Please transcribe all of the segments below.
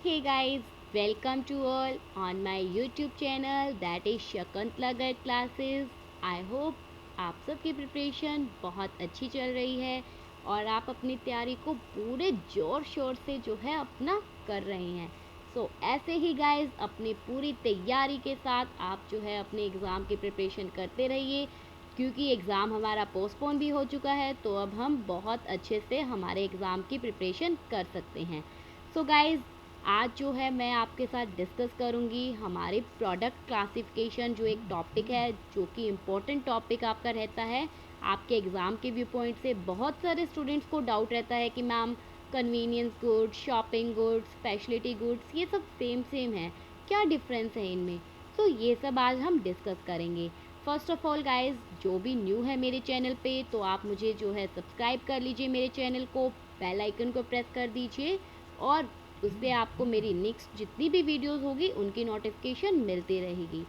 Hey guys, welcome to all on my YouTube channel that is Shakuntala Garg classes. I hope आप सबकी preparation बहुत अच्छी चल रही है और आप अपनी तैयारी को पूरे जोर शोर से जो है अपना कर रहे हैं। ऐसे ही गाइस अपनी पूरी तैयारी के साथ आप जो है अपने एग्ज़ाम की प्रिपरेशन करते रहिए, क्योंकि एग्ज़ाम हमारा पोस्टपोन भी हो चुका है, तो अब हम बहुत अच्छे से हमारे एग्ज़ाम की प्रिपरेशन कर सकते हैं। गाइस आज जो है मैं आपके साथ डिस्कस करूंगी हमारे प्रोडक्ट क्लासिफिकेशन, जो एक टॉपिक है जो कि इम्पोर्टेंट टॉपिक आपका रहता है आपके एग्ज़ाम के व्यू पॉइंट से। बहुत सारे स्टूडेंट्स को डाउट रहता है कि ma'am convenience goods, shopping goods, speciality goods ये सब सेम है, क्या डिफरेंस है इनमें। ये सब आज हम डिस्कस करेंगे। फर्स्ट ऑफ ऑल गाइज, जो भी न्यू है मेरे चैनल पे तो आप मुझे जो है सब्सक्राइब कर लीजिए मेरे चैनल को, बेल आइकन को प्रेस कर दीजिए और उससे आपको मेरी नेक्स्ट जितनी भी वीडियोस होगी उनकी नोटिफिकेशन मिलती रहेगी।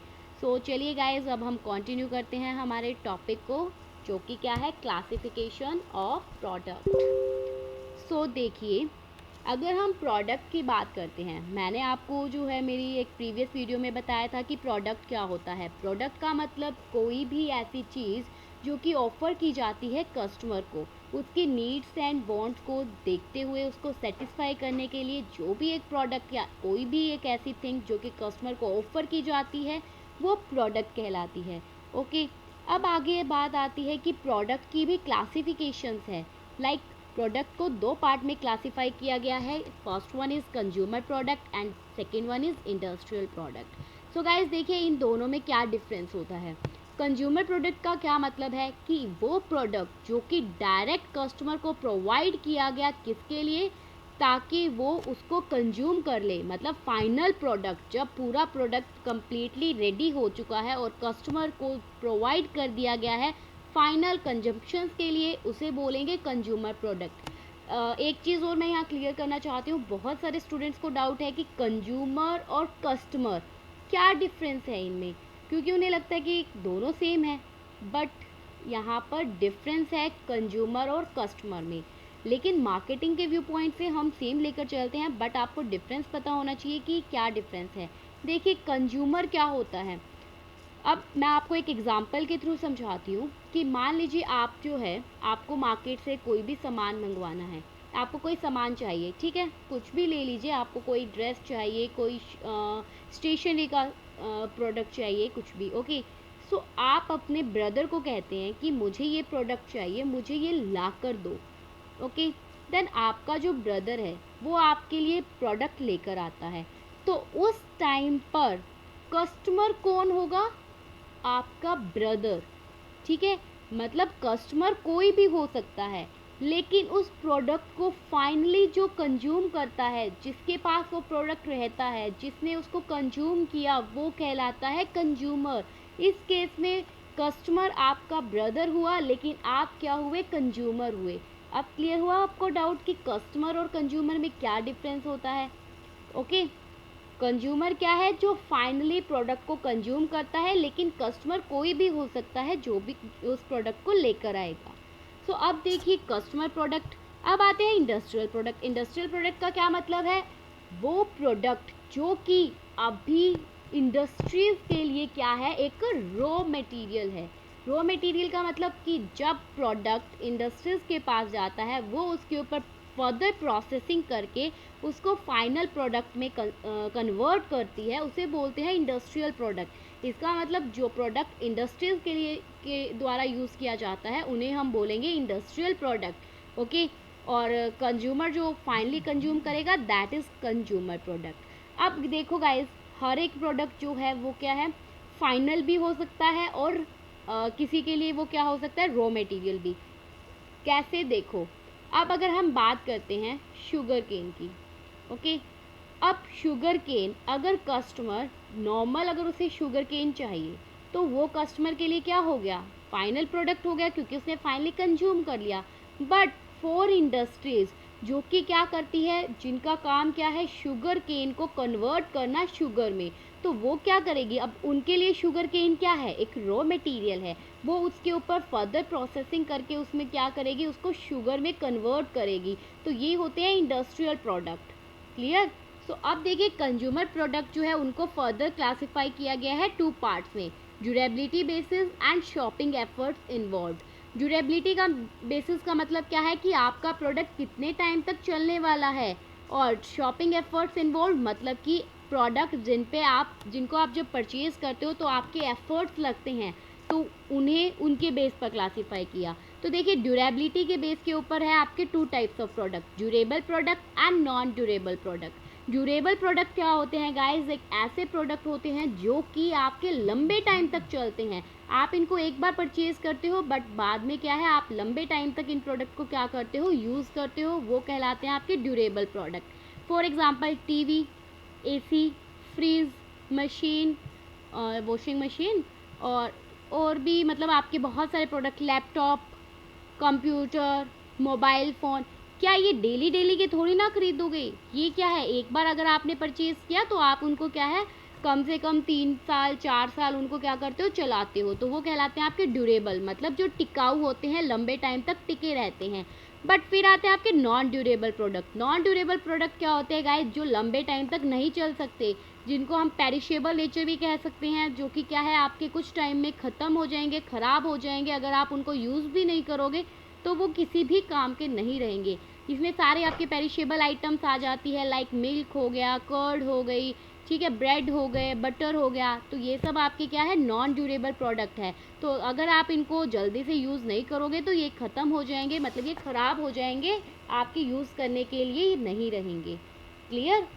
चलिए गाइज अब हम कंटिन्यू करते हैं हमारे टॉपिक को, जो कि क्या है, क्लासिफिकेशन ऑफ प्रोडक्ट। देखिए, अगर हम प्रोडक्ट की बात करते हैं, मैंने आपको जो है मेरी एक प्रीवियस वीडियो में बताया था कि प्रोडक्ट क्या होता है। प्रोडक्ट का मतलब कोई भी ऐसी चीज़ जो कि ऑफ़र की जाती है कस्टमर को, उसकी नीड्स एंड वांट्स को देखते हुए उसको सेटिस्फाई करने के लिए जो भी एक प्रोडक्ट या कोई भी एक ऐसी थिंग जो कि कस्टमर को ऑफ़र की जाती है वो प्रोडक्ट कहलाती है। ओके, अब आगे बात आती है कि प्रोडक्ट की भी क्लासिफिकेशंस है। लाइक प्रोडक्ट को दो पार्ट में क्लासिफाई किया गया है। First one is consumer product and second one is industrial product. Guys देखिए इन दोनों में क्या डिफरेंस होता है। कंज्यूमर प्रोडक्ट का क्या मतलब है कि वो प्रोडक्ट जो कि डायरेक्ट कस्टमर को प्रोवाइड किया गया, किसके लिए, ताकि वो उसको कंज्यूम कर ले। मतलब फाइनल प्रोडक्ट, जब पूरा प्रोडक्ट कम्प्लीटली रेडी हो चुका है और कस्टमर को प्रोवाइड कर दिया गया है फाइनल कंजम्पशंस के लिए, उसे बोलेंगे कंज्यूमर प्रोडक्ट। एक चीज़ और मैं यहाँ क्लियर करना चाहती हूँ, बहुत सारे स्टूडेंट्स को डाउट है कि कंज्यूमर और कस्टमर क्या डिफरेंस है इनमें, क्योंकि उन्हें लगता है कि दोनों सेम है, बट यहाँ पर डिफरेंस है कंज्यूमर और कस्टमर में। लेकिन मार्केटिंग के व्यू पॉइंट से हम सेम लेकर चलते हैं, बट आपको डिफरेंस पता होना चाहिए कि क्या डिफरेंस है। देखिए कंज्यूमर क्या होता है, अब मैं आपको एक एग्जांपल के थ्रू समझाती हूँ कि मान लीजिए आप जो है, आपको मार्केट से कोई भी सामान मंगवाना है, आपको कोई सामान चाहिए, ठीक है, कुछ भी ले लीजिए, आपको कोई ड्रेस चाहिए, कोई स्टेशनरी का प्रोडक्ट चाहिए, कुछ भी। ओके, आप अपने ब्रदर को कहते हैं कि मुझे ये प्रोडक्ट चाहिए, मुझे ये ला कर दो। ओके, देन आपका जो ब्रदर है वो आपके लिए प्रोडक्ट लेकर आता है। तो उस टाइम पर कस्टमर कौन होगा? आपका ब्रदर। ठीक है, मतलब कस्टमर कोई भी हो सकता है, लेकिन उस प्रोडक्ट को फाइनली जो कंज्यूम करता है, जिसके पास वो प्रोडक्ट रहता है, जिसने उसको कंज्यूम किया, वो कहलाता है कंज्यूमर। इस केस में कस्टमर आपका ब्रदर हुआ, लेकिन आप क्या हुए? कंज्यूमर हुए। अब क्लियर हुआ आपको डाउट कि कस्टमर और कंज्यूमर में क्या डिफरेंस होता है? ओके, कंज्यूमर क्या है? जो फाइनली प्रोडक्ट को कंज्यूम करता है, लेकिन कस्टमर कोई भी हो सकता है जो भी उस प्रोडक्ट को लेकर आएगा। अब देखिए कस्टमर प्रोडक्ट। अब आते हैं इंडस्ट्रियल प्रोडक्ट। इंडस्ट्रियल प्रोडक्ट का क्या मतलब है? वो प्रोडक्ट जो कि अभी इंडस्ट्रीज के लिए क्या है, एक रॉ मटेरियल है। रॉ मटेरियल का मतलब कि जब प्रोडक्ट इंडस्ट्रीज के पास जाता है, वो उसके ऊपर फर्दर प्रोसेसिंग करके उसको फाइनल प्रोडक्ट में कन्वर्ट करती है, उसे बोलते हैं इंडस्ट्रियल प्रोडक्ट। इसका मतलब जो प्रोडक्ट इंडस्ट्रीज के लिए के द्वारा यूज़ किया जाता है उन्हें हम बोलेंगे इंडस्ट्रियल प्रोडक्ट। ओके, और कंज्यूमर जो फाइनली कंज्यूम करेगा दैट इज़ कंज्यूमर प्रोडक्ट। अब देखो गाइस, हर एक प्रोडक्ट जो है वो क्या है, फाइनल भी हो सकता है और किसी के लिए वो क्या हो सकता है, रॉ मटेरियल भी। कैसे? देखो, अब अगर हम बात करते हैं शुगर केन की। ओके, अब शुगर केन, अगर कस्टमर नॉर्मल अगर उसे शुगर केन चाहिए तो वो कस्टमर के लिए क्या हो गया? फाइनल प्रोडक्ट हो गया, क्योंकि उसने फाइनली कंज्यूम कर लिया। बट फॉर इंडस्ट्रीज जो कि क्या करती है, जिनका काम क्या है, शुगर केन को कन्वर्ट करना शुगर में, तो वो क्या करेगी? अब उनके लिए शुगर केन क्या है? एक रॉ मटेरियल है। वो उसके ऊपर फर्दर प्रोसेसिंग करके उसमें क्या करेगी? उसको शुगर में कन्वर्ट करेगी। तो ये होते हैं इंडस्ट्रियल प्रोडक्ट। क्लियर? तो अब देखिए कंज्यूमर प्रोडक्ट जो है उनको फर्दर क्लासिफाई किया गया है 2 पार्ट्स में, durability basis and shopping efforts involve. Durability का बेसिस का मतलब क्या है कि आपका प्रोडक्ट कितने टाइम तक चलने वाला है, और शॉपिंग एफर्ट्स इन्वॉल्व मतलब कि प्रोडक्ट जिनको आप जब परचेज करते हो तो आपके एफर्ट्स लगते हैं, तो उन्हें उनके बेस पर क्लासीफाई किया। तो देखिए ड्यूरेबिलिटी के बेस के ऊपर है आपके 2 types of product, durable product and non durable product. Durable product क्या होते हैं गाइस, एक ऐसे प्रोडक्ट होते हैं जो कि आपके लंबे टाइम तक चलते हैं। आप इनको एक बार परचेज करते हो बट बाद में क्या है आप लंबे टाइम तक इन प्रोडक्ट को क्या करते हो, यूज़ करते हो, वो कहलाते हैं आपके durable product. For example TV, AC, fridge, machine, washing machine, और भी मतलब आपके बहुत सारे product, laptop, computer, mobile phone. क्या ये डेली डेली के थोड़ी ना खरीदोगे, ये क्या है एक बार अगर आपने परचेज़ किया तो आप उनको क्या है कम से कम 3 साल 4 साल उनको क्या करते हो, चलाते हो, तो वो कहलाते हैं आपके ड्यूरेबल, मतलब जो टिकाऊ होते हैं, लंबे टाइम तक टिके रहते हैं। बट फिर आते हैं आपके non durable product. Non durable product क्या होते हैं गाइस, जो लंबे टाइम तक नहीं चल सकते, जिनको हम पेरिशेबल नेचर भी कह सकते हैं, जो कि क्या है आपके कुछ टाइम में ख़त्म हो जाएंगे, ख़राब हो जाएंगे, अगर आप उनको यूज़ भी नहीं करोगे तो वो किसी भी काम के नहीं रहेंगे। इसमें सारे आपके पेरिशेबल आइटम्स आ जाती है, लाइक मिल्क हो गया, कर्ड हो गई, ठीक है, ब्रेड हो गए, बटर हो गया, तो ये सब आपके क्या है नॉन ड्यूरेबल प्रोडक्ट है। तो अगर आप इनको जल्दी से यूज़ नहीं करोगे तो ये ख़त्म हो जाएंगे, मतलब ये ख़राब हो जाएंगे, आपके यूज़ करने के लिए ये नहीं रहेंगे। क्लियर।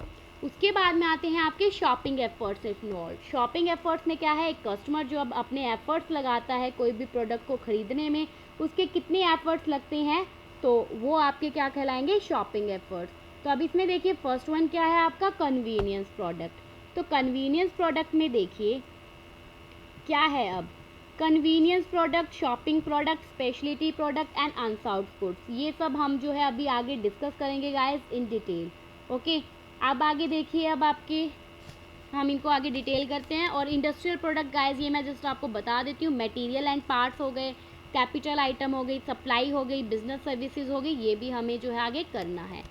उसके बाद में आते हैं आपके shopping efforts involve. Shopping efforts में क्या है, एक कस्टमर जो अब अपने एफर्ट्स लगाता है कोई भी प्रोडक्ट को ख़रीदने में, उसके कितने एफर्ट्स लगते हैं, तो वो आपके क्या कहलाएंगे, शॉपिंग एफर्ट्स। तो अब इसमें देखिए फर्स्ट वन क्या है आपका, कन्वीनियंस प्रोडक्ट। तो कन्वीनियंस प्रोडक्ट में देखिए क्या है, अब convenience product, shopping product, speciality product and unsound goods, ये सब हम जो है अभी आगे डिस्कस करेंगे गाइस इन डिटेल। ओके, अब आगे देखिए, अब आपके हम इनको आगे डिटेल करते हैं। और इंडस्ट्रियल प्रोडक्ट गाइस, ये मैं जस्ट आपको बता देती हूँ, मटेरियल एंड पार्ट्स हो गए, कैपिटल आइटम हो गई, सप्लाई हो गई, बिजनेस सर्विसेज हो गई, ये भी हमें जो है आगे करना है।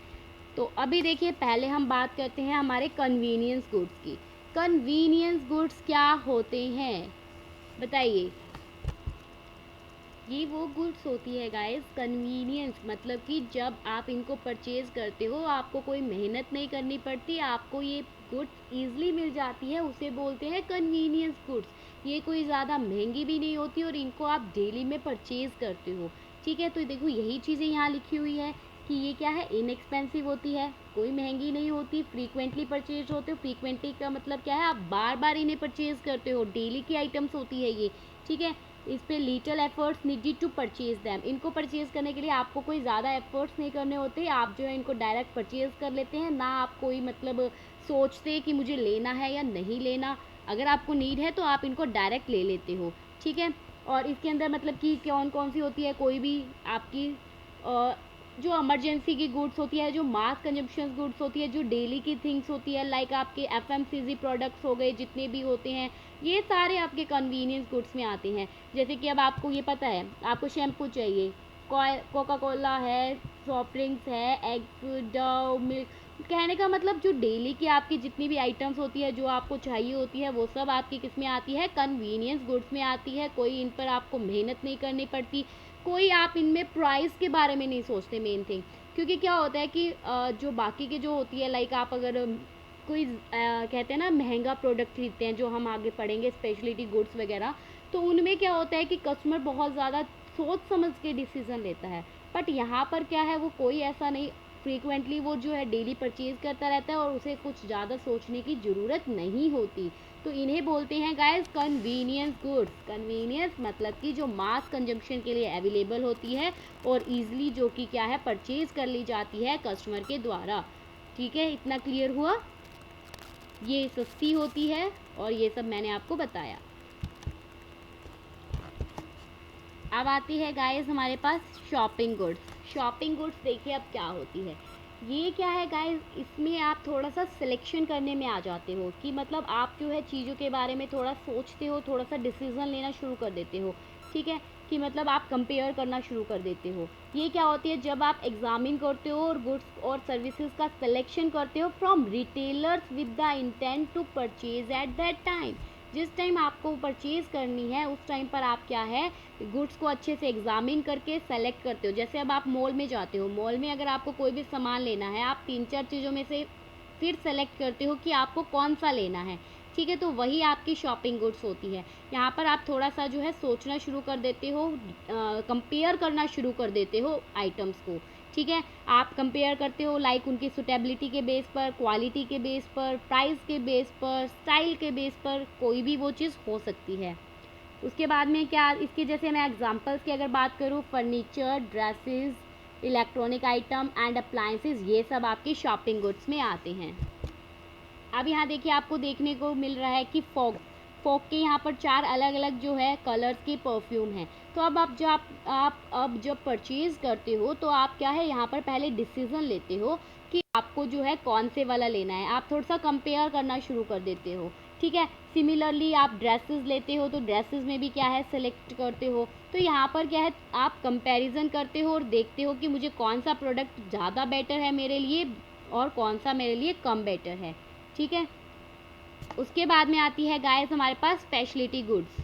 तो अभी देखिए पहले हम बात करते हैं हमारे कन्वीनियंस गुड्स की। कन्वीनियंस गुड्स क्या होते हैं बताइए। ये वो गुड्स होती है गाइस, कन्वीनियंस मतलब कि जब आप इनको परचेज़ करते हो आपको कोई मेहनत नहीं करनी पड़ती, आपको ये गुड्स ईज़िली मिल जाती है, उसे बोलते हैं कन्वीनियंस गुड्स। ये कोई ज़्यादा महंगी भी नहीं होती और इनको आप डेली में परचेज़ करते हो, ठीक है। तो देखो यही चीज़ें यहाँ लिखी हुई है कि ये क्या है, इनएक्सपेंसिव होती है, कोई महंगी नहीं होती, फ्रीक्वेंटली परचेज होते हो। फ्रीक्वेंटली का मतलब क्या है, आप बार बार इन्हें परचेज़ करते हो, डेली की आइटम्स होती है ये, ठीक है। इस पे little efforts needed to purchase them, इनको परचेज करने के लिए आपको कोई ज़्यादा एफर्ट्स नहीं करने होते, आप जो है इनको डायरेक्ट परचेज कर लेते हैं, ना आप कोई मतलब सोचते कि मुझे लेना है या नहीं लेना। अगर आपको नीड है तो आप इनको डायरेक्ट ले लेते हो, ठीक है। और इसके अंदर मतलब कि कौन कौन सी होती है, कोई भी आपकी जो इमरजेंसी की गुड्स होती है, जो मास कंजम्पशन गुड्स होती है, जो डेली की थिंग्स होती है, लाइक आपके एफएमसीजी प्रोडक्ट्स हो गए, जितने भी होते हैं ये सारे आपके कन्वीनियंस गुड्स में आते हैं। जैसे कि अब आपको ये पता है, आपको शैम्पू चाहिए, कोका कोला है, सॉफ्ट ड्रिंक्स है, एग्स, डव, मिल्क, कहने का मतलब जो डेली की आपकी जितनी भी आइटम्स होती है जो आपको चाहिए होती है वो सब आपकी किस में आती है, कन्वीनियंस गुड्स में आती है। कोई इन पर आपको मेहनत नहीं करनी पड़ती, कोई आप इनमें प्राइस के बारे में नहीं सोचते मेन थिंग। क्योंकि क्या होता है कि जो बाकी के जो होती है, लाइक आप अगर कोई कहते हैं ना महंगा प्रोडक्ट खरीदते हैं, जो हम आगे पढ़ेंगे स्पेशलिटी गुड्स वगैरह, तो उनमें क्या होता है कि कस्टमर बहुत ज़्यादा सोच समझ के डिसीज़न लेता है। बट यहाँ पर क्या है, वो कोई ऐसा नहीं, फ्रीक्वेंटली वो जो है डेली परचेज़ करता रहता है और उसे कुछ ज़्यादा सोचने की ज़रूरत नहीं होती। तो इन्हें बोलते हैं गाइस कन्वीनियंस गुड्स। कन्वीनियंस मतलब कि जो मास कंजम्पशन के लिए अवेलेबल होती है और ईजिली जो कि क्या है परचेज़ कर ली जाती है कस्टमर के द्वारा, ठीक है। इतना क्लियर हुआ, ये सस्ती होती है और ये सब मैंने आपको बताया। अब आती है गाइस हमारे पास शॉपिंग गुड्स। शॉपिंग गुड्स देखिए अब क्या होती है, ये क्या है गाइस, इसमें आप थोड़ा सा सिलेक्शन करने में आ जाते हो कि मतलब आप जो है चीज़ों के बारे में थोड़ा सोचते हो, थोड़ा सा डिसीज़न लेना शुरू कर देते हो, ठीक है। कि मतलब आप कंपेयर करना शुरू कर देते हो। ये क्या होती है, जब आप एग्जामिन करते हो और गुड्स और सर्विसेज का सिलेक्शन करते हो from retailers with the intent to purchase at that time. जिस टाइम आपको परचेज करनी है उस टाइम पर आप क्या है, गुड्स को अच्छे से एग्जामिन करके सेलेक्ट करते हो। जैसे अब आप मॉल में जाते हो, मॉल में अगर आपको कोई भी सामान लेना है, आप 3-4 चीज़ों में से फिर सेलेक्ट करते हो कि आपको कौन सा लेना है, ठीक है। तो वही आपकी शॉपिंग गुड्स होती है। यहाँ पर आप थोड़ा सा जो है सोचना शुरू कर देते हो, कंपेयर करना शुरू कर देते हो आइटम्स को, ठीक है। आप कंपेयर करते हो लाइक उनकी सुटेबिलिटी के बेस पर, क्वालिटी के बेस पर, प्राइस के बेस पर, स्टाइल के बेस पर, कोई भी वो चीज़ हो सकती है। उसके बाद में क्या, इसके जैसे मैं एग्जांपल्स की अगर बात करूँ, furniture, dresses, electronic item and appliances, ये सब आपकी शॉपिंग गुड्स में आते हैं। अब यहाँ देखिए आपको देखने को मिल रहा है कि फॉग के यहाँ पर 4 अलग अलग जो है कलर्स के परफ्यूम हैं। तो अब आप जब परचेज़ करते हो तो आप क्या है, यहाँ पर पहले डिसीज़न लेते हो कि आपको जो है कौन से वाला लेना है। आप थोड़ा सा कंपेयर करना शुरू कर देते हो, ठीक है। सिमिलरली आप ड्रेसेस लेते हो तो ड्रेसेस में भी क्या है, सेलेक्ट करते हो। तो यहाँ पर क्या है, आप कंपैरिजन करते हो और देखते हो कि मुझे कौन सा प्रोडक्ट ज़्यादा बेटर है मेरे लिए और कौन सा मेरे लिए कम बेटर है, ठीक है। उसके बाद में आती है गाइस हमारे पास स्पेशलिटी गुड्स।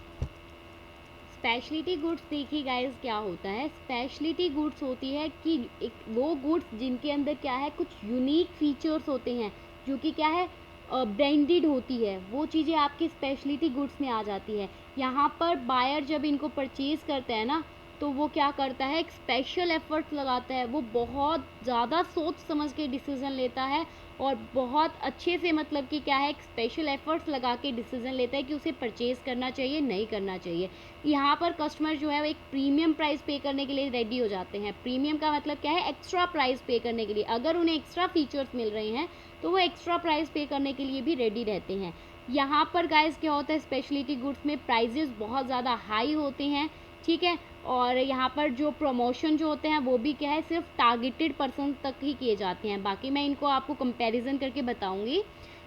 स्पेशलिटी गुड्स देखिए गाइस क्या होता है, स्पेशलिटी गुड्स होती है कि एक वो गुड्स जिनके अंदर क्या है, कुछ यूनिक फीचर्स होते हैं, जो कि क्या है, ब्रांडेड होती है, वो चीज़ें आपकी स्पेशलिटी गुड्स में आ जाती है। यहाँ पर बायर जब इनको परचेज करता है ना, तो वो क्या करता है, एक स्पेशल एफर्ट्स लगाता है, वो बहुत ज़्यादा सोच समझ के डिसीज़न लेता है और बहुत अच्छे से मतलब कि क्या है, एक स्पेशल एफर्ट्स लगा के डिसीज़न लेता है कि उसे परचेज़ करना चाहिए नहीं करना चाहिए। यहाँ पर कस्टमर जो है वो एक प्रीमियम प्राइस पे करने के लिए रेडी हो जाते हैं। प्रीमियम का मतलब क्या है, एक्स्ट्रा प्राइस पे करने के लिए। अगर उन्हें एक्स्ट्रा फीचर्स मिल रहे हैं तो वो एक्स्ट्रा प्राइस पे करने के लिए भी रेडी रहते हैं। यहाँ पर गाइस क्या होता है, स्पेशलिटी गुड्स में प्राइजेस बहुत ज़्यादा हाई होते हैं, ठीक है। और यहाँ पर जो प्रमोशन जो होते हैं वो भी क्या है, सिर्फ टारगेटेड पर्सन तक ही किए जाते हैं। बाकी मैं इनको आपको कंपैरिजन करके बताऊंगी।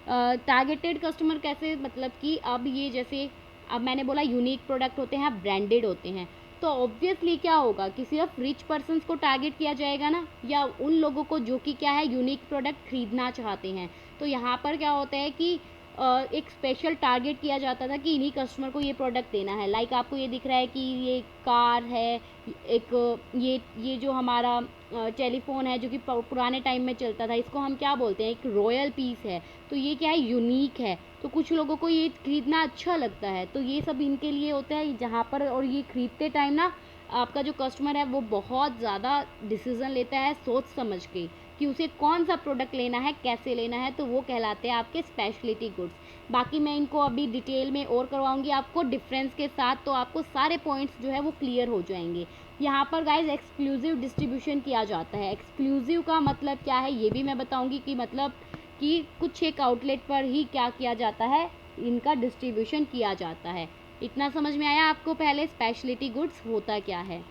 टारगेटेड कस्टमर कैसे, मतलब कि अब ये जैसे अब मैंने बोला यूनिक प्रोडक्ट होते हैं, ब्रांडेड होते हैं, तो ऑब्वियसली क्या होगा कि सिर्फ रिच पर्सन्स को टारगेट किया जाएगा ना, या उन लोगों को जो कि क्या है, यूनिक प्रोडक्ट खरीदना चाहते हैं। तो यहाँ पर क्या होता है कि एक स्पेशल टारगेट किया जाता था कि इन्हीं कस्टमर को ये प्रोडक्ट देना है। लाइक आपको ये दिख रहा है कि ये कार है, एक ये जो हमारा टेलीफोन है जो कि पुराने टाइम में चलता था, इसको हम क्या बोलते हैं, एक रॉयल पीस है। तो ये क्या है, यूनिक है, तो कुछ लोगों को ये खरीदना अच्छा लगता है, तो ये सब इनके लिए होता है जहाँ पर। और ये खरीदते टाइम ना आपका जो कस्टमर है वो बहुत ज़्यादा डिसीज़न लेता है सोच समझ के कि उसे कौन सा प्रोडक्ट लेना है, कैसे लेना है, तो वो कहलाते हैं आपके स्पेशलिटी गुड्स। बाकी मैं इनको अभी डिटेल में और करवाऊंगी आपको डिफरेंस के साथ, तो आपको सारे पॉइंट्स जो है वो क्लियर हो जाएंगे। यहाँ पर गाइज एक्सक्लूसिव डिस्ट्रीब्यूशन किया जाता है। एक्सक्लूसिव का मतलब क्या है ये भी मैं बताऊंगी कि मतलब कि कुछ एक आउटलेट पर ही क्या किया जाता है, इनका डिस्ट्रीब्यूशन किया जाता है। इतना समझ में आया आपको पहले स्पेशलिटी गुड्स होता क्या है।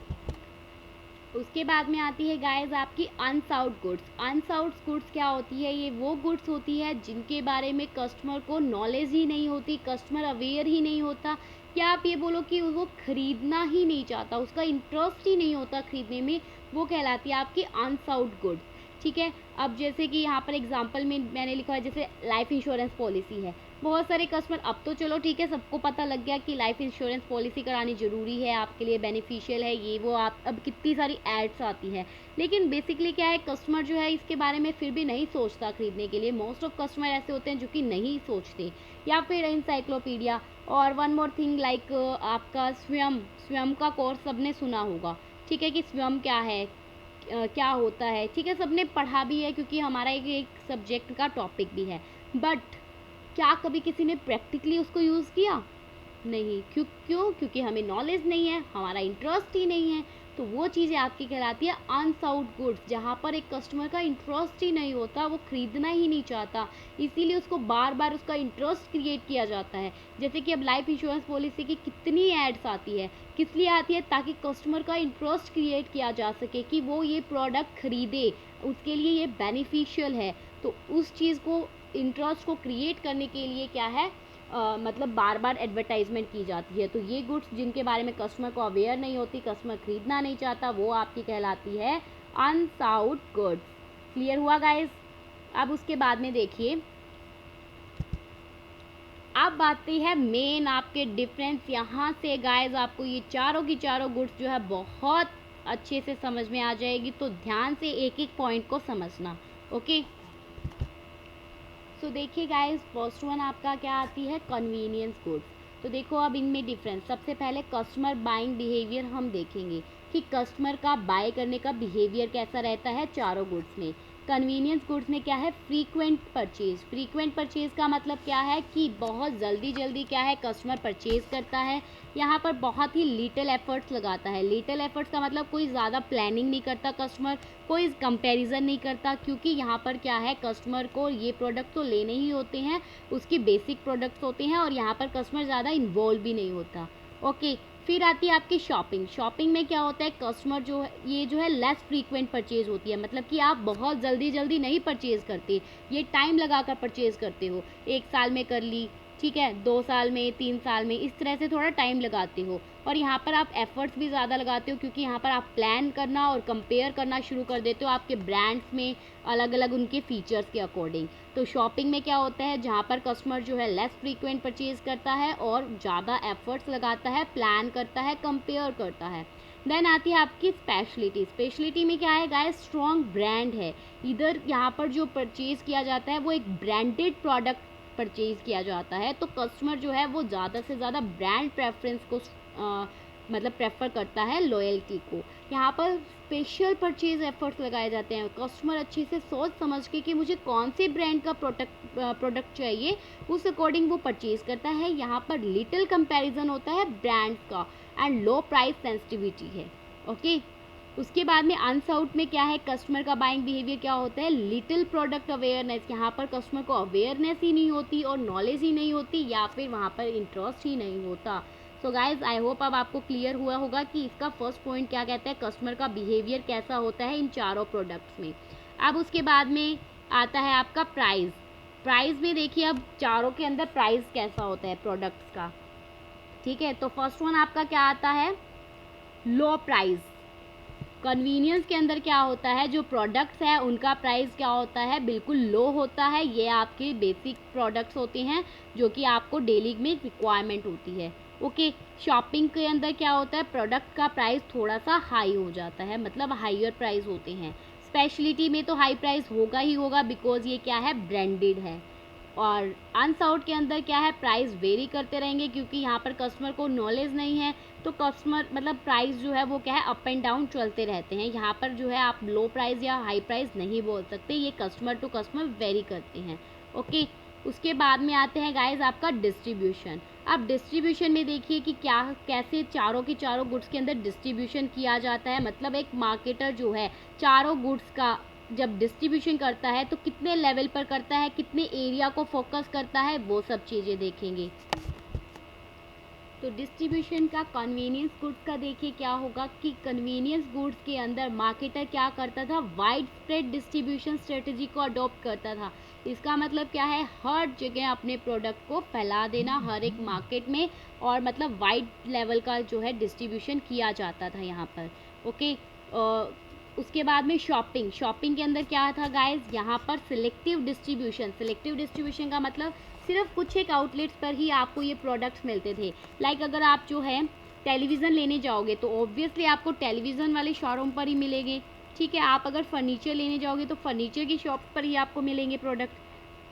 उसके बाद में आती है गाइस आपकी अनसाउट गुड्स। अनसाउट गुड्स क्या होती है, ये वो गुड्स होती है जिनके बारे में कस्टमर को नॉलेज ही नहीं होती, कस्टमर अवेयर ही नहीं होता, या आप ये बोलो कि वो खरीदना ही नहीं चाहता, उसका इंटरेस्ट ही नहीं होता खरीदने में, वो कहलाती है आपकी अनसाउट गुड्स, ठीक है। अब जैसे कि यहाँ पर एग्जांपल में मैंने लिखा है, जैसे लाइफ इंश्योरेंस पॉलिसी है। बहुत सारे कस्टमर, अब तो चलो ठीक है सबको पता लग गया कि लाइफ इंश्योरेंस पॉलिसी करानी ज़रूरी है, आपके लिए बेनिफिशियल है ये वो, आप अब कितनी सारी एड्स आती है। लेकिन बेसिकली क्या है, कस्टमर जो है इसके बारे में फिर भी नहीं सोचता खरीदने के लिए। मोस्ट ऑफ कस्टमर ऐसे होते हैं जो कि नहीं सोचते, या फिर इंसाइक्लोपीडिया। और वन मोर थिंग लाइक आपका स्वयं का कोर्स सबने सुना होगा, ठीक है, कि स्वयं क्या है, क्या होता है, ठीक है, सबने पढ़ा भी है क्योंकि हमारा एक सब्जेक्ट का टॉपिक भी है। बट क्या कभी किसी ने प्रैक्टिकली उसको यूज़ किया? नहीं। क्यों? क्योंकि हमें नॉलेज नहीं है, हमारा इंटरेस्ट ही नहीं है। तो वो चीज़ें आपकी कहलाती है अनसाउट गुड्स, जहाँ पर एक कस्टमर का इंटरेस्ट ही नहीं होता, वो खरीदना ही नहीं चाहता, इसीलिए उसको बार बार उसका इंटरेस्ट क्रिएट किया जाता है। जैसे कि अब लाइफ इंश्योरेंस पॉलिसी की कितनी एड्स आती है, किस लिए आती है, ताकि कस्टमर का इंटरेस्ट क्रिएट किया जा सके कि वो ये प्रोडक्ट खरीदे, उसके लिए ये बेनिफिशियल है। तो उस चीज़ को, इंटरेस्ट को क्रिएट करने के लिए क्या है, मतलब बार बार एडवर्टाइजमेंट की जाती है। तो ये गुड्स जिनके बारे में कस्टमर को अवेयर नहीं होती, कस्टमर खरीदना नहीं चाहता, वो आपकी कहलाती है अनसाउट गुड्स। क्लियर हुआ गाइस? अब उसके बाद में देखिए, अब आती है मेन आपके डिफरेंस। यहाँ से गाइस आपको ये चारों की चारों गुड्स जो है बहुत अच्छे से समझ में आ जाएगी, तो ध्यान से एक एक पॉइंट को समझना। ओके, सो देखिए गाइस, फर्स्ट वन आपका क्या आती है, कन्वीनियंस गुड्स। तो देखो अब इनमें डिफरेंस, सबसे पहले कस्टमर बाइंग बिहेवियर हम देखेंगे कि कस्टमर का बाय करने का बिहेवियर कैसा रहता है चारों गुड्स में। कन्वीनियंस गुड्स में क्या है, फ्रीक्वेंट परचेज। फ्रीक्वेंट परचेज का मतलब क्या है कि बहुत जल्दी जल्दी क्या है कस्टमर परचेज करता है, यहाँ पर बहुत ही लिटिल एफर्ट्स लगाता है। लिटिल एफर्ट्स का मतलब कोई ज़्यादा प्लानिंग नहीं करता कस्टमर, कोई कंपैरिजन नहीं करता, क्योंकि यहाँ पर क्या है कस्टमर को ये प्रोडक्ट तो लेने ही होते हैं, उसकी बेसिक प्रोडक्ट्स होते हैं, और यहाँ पर कस्टमर ज़्यादा इन्वॉल्व भी नहीं होता। ओके, फिर आती है आपकी शॉपिंग। शॉपिंग में क्या होता है, कस्टमर जो है ये जो है लेस फ्रीक्वेंट परचेज होती है, मतलब कि आप बहुत जल्दी जल्दी नहीं परचेज करते, ये टाइम लगा कर परचेज करते हो। 1 साल में कर ली, ठीक है, 2 साल में, 3 साल में, इस तरह से थोड़ा टाइम लगाते हो। और यहाँ पर आप एफर्ट्स भी ज़्यादा लगाते हो, क्योंकि यहाँ पर आप प्लान करना और कंपेयर करना शुरू कर देते हो आपके ब्रांड्स में अलग अलग उनके फीचर्स के अकॉर्डिंग। तो शॉपिंग में क्या होता है, जहाँ पर कस्टमर जो है लेस फ्रीक्वेंट परचेज करता है और ज़्यादा एफर्ट्स लगाता है, प्लान करता है, कंपेयर करता है। देन आती है आपकी स्पेशलिटी। स्पेशलिटी में क्या है गाइस, स्ट्रॉन्ग ब्रांड है। इधर यहाँ पर जो परचेज किया जाता है वो एक ब्रांडेड प्रोडक्ट परचेज किया जाता है, तो कस्टमर जो है वो ज़्यादा से ज़्यादा ब्रांड प्रेफरेंस को मतलब प्रेफर करता है, लॉयल्टी को। यहाँ पर स्पेशल परचेज एफर्ट्स लगाए जाते हैं, कस्टमर अच्छे से सोच समझ के कि मुझे कौन से ब्रांड का प्रोडक्ट चाहिए, उस अकॉर्डिंग वो परचेज करता है। यहाँ पर लिटिल कंपैरिजन होता है ब्रांड्स का, एंड लो प्राइस सेंसिटिविटी है। ओके, उसके बाद में अनसाउट में क्या है, कस्टमर का बाइंग बिहेवियर क्या होता है, लिटिल प्रोडक्ट अवेयरनेस। यहाँ पर कस्टमर को अवेयरनेस ही नहीं होती और नॉलेज ही नहीं होती, या फिर वहाँ पर इंटरेस्ट ही नहीं होता। सो गाइज, आई होप अब आपको क्लियर हुआ होगा कि इसका फर्स्ट पॉइंट क्या कहता है, कस्टमर का बिहेवियर कैसा होता है इन चारों प्रोडक्ट्स में। अब उसके बाद में आता है आपका प्राइस। प्राइस में देखिए अब चारों के अंदर प्राइस कैसा होता है प्रोडक्ट्स का, ठीक है। तो फर्स्ट वन आपका क्या आता है, लो प्राइस। कन्वीनियंस के अंदर क्या होता है, जो प्रोडक्ट्स है उनका प्राइस क्या होता है, बिल्कुल लो होता है। ये आपके बेसिक प्रोडक्ट्स होते हैं जो कि आपको डेली में रिक्वायरमेंट होती है। ओके, शॉपिंग के अंदर क्या होता है, प्रोडक्ट का प्राइस थोड़ा सा हाई हो जाता है, मतलब हाईयर प्राइस होते हैं। स्पेशलिटी में तो हाई प्राइस होगा ही होगा, बिकॉज ये क्या है, ब्रांडेड है। और अनसाउट के अंदर क्या है, प्राइस वेरी करते रहेंगे, क्योंकि यहाँ पर कस्टमर को नॉलेज नहीं है, तो कस्टमर मतलब प्राइस जो है वो क्या है, अप एंड डाउन चलते रहते हैं। यहाँ पर जो है आप लो प्राइस या हाई प्राइस नहीं बोल सकते, ये कस्टमर टू कस्टमर वेरी करते हैं। ओके, उसके बाद में आते हैं गाइज आपका डिस्ट्रीब्यूशन। अब डिस्ट्रीब्यूशन में देखिए कि क्या कैसे चारों के चारों गुड्स के अंदर डिस्ट्रीब्यूशन किया जाता है, मतलब एक मार्केटर जो है चारों गुड्स का जब डिस्ट्रीब्यूशन करता है तो कितने लेवल पर करता है, कितने एरिया को फोकस करता है, वो सब चीज़ें देखेंगे। तो डिस्ट्रीब्यूशन का कन्वीनियंस गुड्स का देखिए क्या होगा कि कन्वीनियंस गुड्स के अंदर मार्केटर क्या करता था, वाइड स्प्रेड डिस्ट्रीब्यूशन स्ट्रेटजी को अडॉप्ट करता था। इसका मतलब क्या है, हर जगह अपने प्रोडक्ट को फैला देना हर एक मार्केट में, और मतलब वाइड लेवल का जो है डिस्ट्रीब्यूशन किया जाता था यहाँ पर। ओके, उसके बाद में शॉपिंग। शॉपिंग के अंदर क्या था गाइस, यहाँ पर सिलेक्टिव डिस्ट्रीब्यूशन। सिलेक्टिव डिस्ट्रीब्यूशन का मतलब सिर्फ कुछ एक आउटलेट्स पर ही आपको ये प्रोडक्ट्स मिलते थे। लाइक अगर आप जो है टेलीविज़न लेने जाओगे तो ऑब्वियसली आपको टेलीविज़न वाले शोरूम पर ही मिलेंगे, ठीक है। आप अगर फर्नीचर लेने जाओगे तो फर्नीचर की शॉप पर ही आपको मिलेंगे प्रोडक्ट।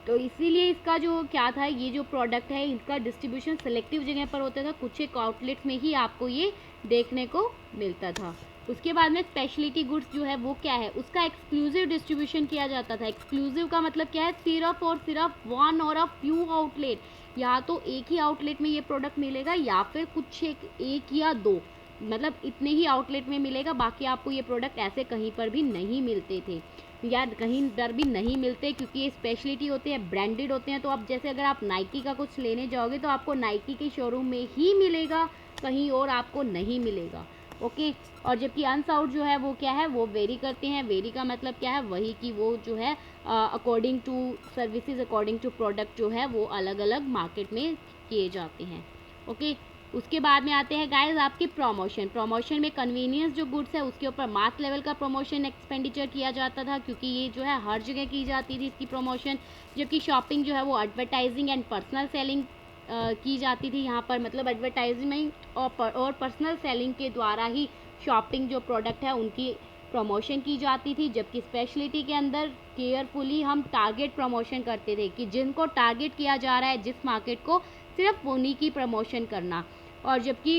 तो इसीलिए इसका जो क्या था, ये जो प्रोडक्ट है इसका डिस्ट्रीब्यूशन सिलेक्टिव जगह पर होता था, कुछ एक आउटलेट्स में ही आपको ये देखने को मिलता था। उसके बाद में स्पेशलिटी गुड्स जो है वो क्या है, उसका एक्सक्लूसिव डिस्ट्रीब्यूशन किया जाता था। एक्सक्लूसिव का मतलब क्या है, सिर्फ और सिर्फ वन और अ फ्यू आउटलेट, या तो एक ही आउटलेट में ये प्रोडक्ट मिलेगा या फिर कुछ एक या दो, मतलब इतने ही आउटलेट में मिलेगा, बाकी आपको ये प्रोडक्ट ऐसे कहीं पर भी नहीं मिलते थे, या कहीं पर भी नहीं मिलते, क्योंकि ये स्पेशलिटी होते हैं, ब्रांडेड होते हैं। तो अब जैसे अगर आप नाइकी का कुछ लेने जाओगे तो आपको नाइकी के शोरूम में ही मिलेगा, कहीं और आपको नहीं मिलेगा। ओके। और जबकि अनसाउट जो है वो क्या है, वो वेरी करते हैं। वेरी का मतलब क्या है, वही कि वो जो है according to services, according to product जो है वो अलग अलग मार्केट में किए जाते हैं। ओके। उसके बाद में आते हैं गाइस आपके प्रमोशन। प्रमोशन में कन्वीनियंस जो गुड्स है उसके ऊपर मास लेवल का प्रमोशन एक्सपेंडिचर किया जाता था, क्योंकि ये जो है हर जगह की जाती थी इसकी प्रमोशन। जबकि शॉपिंग जो है वो एडवर्टाइजिंग एंड पर्सनल सेलिंग की जाती थी यहाँ पर, मतलब एडवर्टाइजमेंट और पर्सनल सेलिंग के द्वारा ही शॉपिंग जो प्रोडक्ट है उनकी प्रमोशन की जाती थी। जबकि स्पेशलिटी के अंदर केयरफुली हम टारगेट प्रमोशन करते थे कि जिनको टारगेट किया जा रहा है जिस मार्केट को, सिर्फ उन्हीं की प्रमोशन करना। और जबकि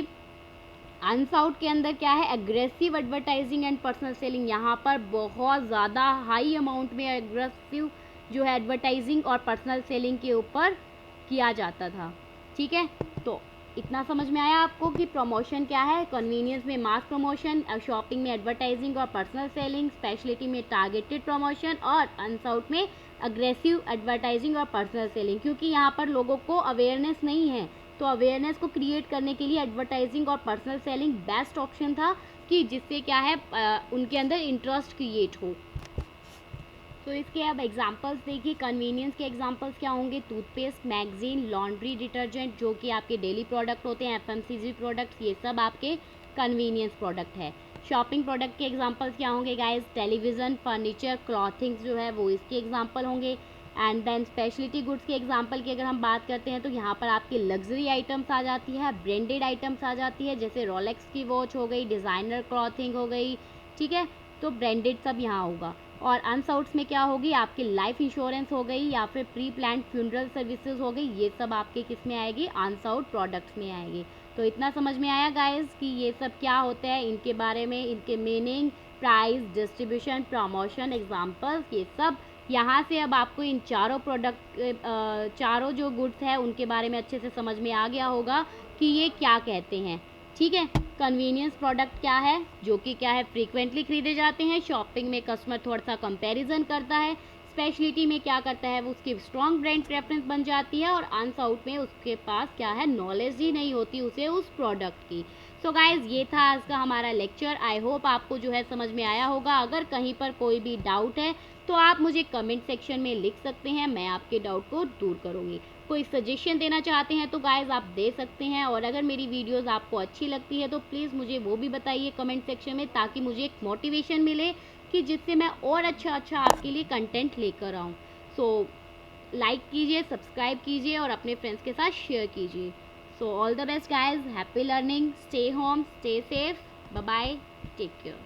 अनसाउट के अंदर क्या है, aggressive advertising and personal selling. यहाँ पर बहुत ज़्यादा हाई अमाउंट में एग्रेसिव जो है एडवर्टाइजिंग और पर्सनल सेलिंग के ऊपर किया जाता था। ठीक है, तो इतना समझ में आया आपको कि प्रमोशन क्या है। कन्वीनियंस में मास प्रमोशन, शॉपिंग में एडवर्टाइजिंग और पर्सनल सेलिंग, स्पेशलिटी में टारगेटेड प्रमोशन और अनसाउट में अग्रेसिव एडवर्टाइजिंग और पर्सनल सेलिंग। क्योंकि यहाँ पर लोगों को अवेयरनेस नहीं है, तो अवेयरनेस को क्रिएट करने के लिए एडवर्टाइजिंग और पर्सनल सेलिंग बेस्ट ऑप्शन था, कि जिससे क्या है उनके अंदर इंटरेस्ट क्रिएट हो। तो इसके अब एग्जांपल्स देखिए। कन्वीनियंस के एग्जांपल्स क्या होंगे, टूथपेस्ट, मैगजीन, लॉन्ड्री डिटर्जेंट जो कि आपके डेली प्रोडक्ट होते हैं, एफएमसीजी प्रोडक्ट्स, ये सब आपके कन्वीनियंस प्रोडक्ट है। शॉपिंग प्रोडक्ट के एग्जांपल्स क्या होंगे गाइस, टेलीविज़न, फर्नीचर, क्लॉथिंग्स जो है वो इसके एग्जांपल होंगे। एंड देन स्पेशलिटी गुड्स के एग्जांपल की अगर हम बात करते हैं तो यहाँ पर आपकी लग्जरी आइटम्स आ जाती है, ब्रांडेड आइटम्स आ जाती है, जैसे रोलेक्स की वॉच हो गई, डिज़ाइनर क्लॉथिंग हो गई। ठीक है, तो ब्रांडेड सब यहाँ होगा। और अनसाउट्स में क्या होगी, आपकी लाइफ इंश्योरेंस हो गई या फिर प्री प्लान फ्यूनरल सर्विसेज हो गई, ये सब आपके किस में आएगी, अनसाउट प्रोडक्ट्स में आएगी। तो इतना समझ में आया गाइस कि ये सब क्या होता है, इनके बारे में, इनके meaning, price, distribution, promotion, examples, ये सब। यहाँ से अब आपको इन चारों प्रोडक्ट, चारों जो गुड्स है उनके बारे में अच्छे से समझ में आ गया होगा कि ये क्या कहते हैं। ठीक है, कन्वीनियंस प्रोडक्ट क्या है, जो कि क्या है, फ्रीक्वेंटली खरीदे जाते हैं। शॉपिंग में कस्टमर थोड़ा सा कंपैरिजन करता है। स्पेशलिटी में क्या करता है, वो उसकी स्ट्रॉन्ग ब्रांड प्रेफरेंस बन जाती है। और अनसाउट में उसके पास क्या है, नॉलेज ही नहीं होती उसे उस प्रोडक्ट की। सो गाइज, ये था आज का हमारा लेक्चर। आई होप आपको जो है समझ में आया होगा। अगर कहीं पर कोई भी डाउट है तो आप मुझे कमेंट सेक्शन में लिख सकते हैं, मैं आपके डाउट को दूर करूँगी। कोई सजेशन देना चाहते हैं तो गाइज आप दे सकते हैं। और अगर मेरी वीडियोस आपको अच्छी लगती है तो प्लीज़ मुझे वो भी बताइए कमेंट सेक्शन में, ताकि मुझे एक मोटिवेशन मिले कि जिससे मैं और अच्छा अच्छा आपके लिए कंटेंट लेकर आऊँ। सो लाइक कीजिए, सब्सक्राइब कीजिए और अपने फ्रेंड्स के साथ शेयर कीजिए। So all the best guys, happy learning, stay home, stay safe, bye bye, take care.